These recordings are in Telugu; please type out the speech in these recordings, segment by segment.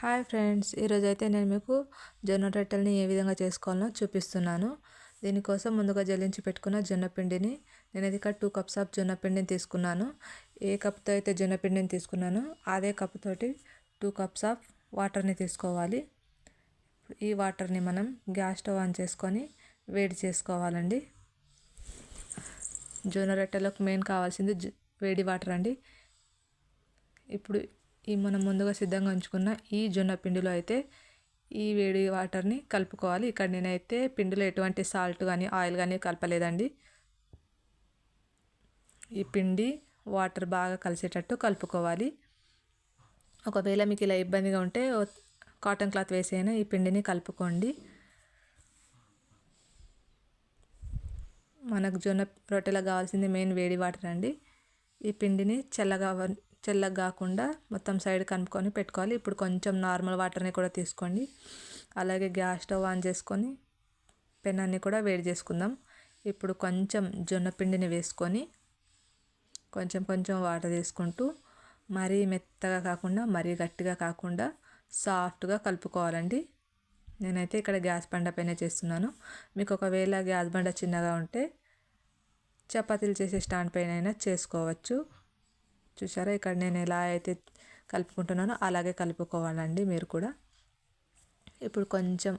హాయ్ ఫ్రెండ్స్, ఈరోజైతే నేను మీకు జొన్న రొట్టెల్ని ఏ విధంగా చేసుకోవాలో చూపిస్తున్నాను. దీనికోసం ముందుగా జల్లించి పెట్టుకున్న జొన్న పిండిని నేనైతే ఇక్కడ 2 కప్స్ ఆఫ్ జొన్న పిండిని తీసుకున్నాను. ఏ కప్తో అయితే జొన్న పిండిని తీసుకున్నానో అదే కప్ తోటి 2 కప్స్ ఆఫ్ వాటర్ని తీసుకోవాలి. ఈ వాటర్ని మనం గ్యాస్ స్టవ్ ఆన్ చేసుకొని వేడి చేసుకోవాలండి. జొన్న రొట్టెలకు మెయిన్ కావాల్సింది వేడి వాటర్ అండి. ఇప్పుడు మనం ముందుగా సిద్ధంగా ఉంచుకున్న ఈ జొన్న పిండిలో అయితే ఈ వేడి వాటర్ని కలుపుకోవాలి. ఇక్కడ నేనైతే పిండిలో ఎటువంటి సాల్ట్ కానీ ఆయిల్ కానీ కలపలేదండి. ఈ పిండి వాటర్ బాగా కలిసేటట్టు కలుపుకోవాలి. ఒకవేళ మీకు ఇలా ఇబ్బందిగా ఉంటే కాటన్ క్లాత్ వేసైనా ఈ పిండిని కలుపుకోండి. మనకు జొన్న రొట్టెలకు కావాల్సింది మెయిన్ వేడి వాటర్ అండి. ఈ పిండిని చల్లగా కాకుండా మొత్తం సైడ్ కనుక్కొని పెట్టుకోవాలి. ఇప్పుడు కొంచెం నార్మల్ వాటర్ని కూడా తీసుకోండి. అలాగే గ్యాస్ స్టవ్ ఆన్ చేసుకొని పెనాన్ని కూడా వేడి చేసుకుందాం. ఇప్పుడు కొంచెం జొన్న పిండిని వేసుకొని కొంచెం వాటర్ తీసుకుంటూ మరీ మెత్తగా కాకుండా మరీ గట్టిగా కాకుండా సాఫ్ట్గా కలుపుకోవాలండి. నేనైతే ఇక్కడ గ్యాస్ బండ పైన చేస్తున్నాను. మీకు ఒకవేళ గ్యాస్ బండ చిన్నగా ఉంటే చపాతీలు చేసే స్టాండ్ పైన అయినా చేసుకోవచ్చు. చూసారా, ఇక్కడ నేను ఎలా అయితే కలుపుకుంటున్నానో అలాగే కలుపుకోవాలండి మీరు కూడా. ఇప్పుడు కొంచెం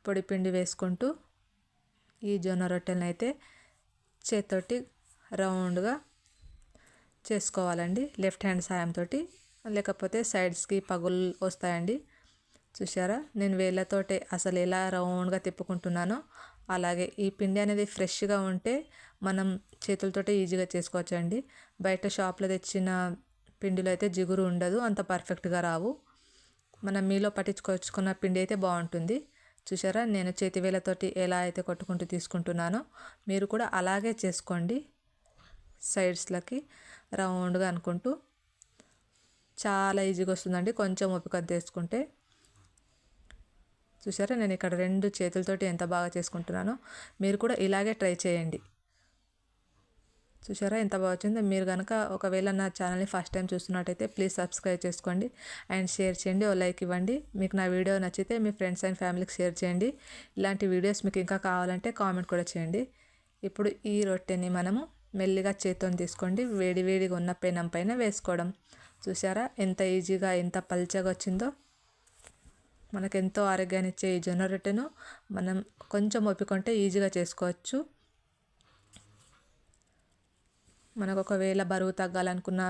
పొడి పిండి వేసుకుంటూ ఈ జొన్న రొట్టెలను అయితే చేతితోటి రౌండ్గా చేసుకోవాలండి. లెఫ్ట్ హ్యాండ్ సాయంతో, లేకపోతే సైడ్స్కి పగులు వస్తాయండి. చూసారా, నేను వేళ్ళతోటే అసలు ఎలా రౌండ్గా తిప్పుకుంటున్నానో అలాగే. ఈ పిండి అనేది ఫ్రెష్గా ఉంటే మనం చేతులతోటే ఈజీగా చేసుకోవచ్చు అండి. బయట షాప్లో తెచ్చిన పిండిలో అయితే జిగురు ఉండదు, అంత పర్ఫెక్ట్గా రావు. మనం మీలో పట్టించుకొచ్చుకున్న పిండి అయితే బాగుంటుంది. చూసారా, నేను చేతి వేళ్ళతోటి ఎలా అయితే కొట్టుకుంటూ తీసుకుంటున్నానో మీరు కూడా అలాగే చేసుకోండి. సైడ్స్లకి రౌండ్గా అనుకుంటూ చాలా ఈజీగా వస్తుందండి, కొంచెం ఓపిక తీసుకుంటే. చూసారా, నేను ఇక్కడ 2 చేతులతోటి ఎంత బాగా చేసుకుంటున్నానో మీరు కూడా ఇలాగే ట్రై చేయండి. చూసారా ఎంత బాగా వచ్చిందో. మీరు కనుక ఒకవేళ నా ఛానల్ని ఫస్ట్ టైం చూస్తున్నట్టయితే ప్లీజ్ సబ్స్క్రైబ్ చేసుకోండి అండ్ షేర్ చేయండి, ఓ లైక్ ఇవ్వండి. మీకు నా వీడియో నచ్చితే మీ ఫ్రెండ్స్ అండ్ ఫ్యామిలీకి షేర్ చేయండి. ఇలాంటి వీడియోస్ మీకు ఇంకా కావాలంటే కామెంట్ కూడా చేయండి. ఇప్పుడు ఈ రొట్టెని మనము మెల్లిగా చేతితో తీసుకోండి, వేడిగా ఉన్న పెనం పైన వేసుకోవడం. చూసారా ఎంత ఈజీగా ఎంత పల్చగా వచ్చిందో. మనకెంతో ఆరోగ్యాన్ని ఇచ్చే ఈ జొన్న రొట్టెను మనం కొంచెం ఒప్పుకుంటే ఈజీగా చేసుకోవచ్చు. మనకు ఒకవేళ బరువు తగ్గాలనుకున్న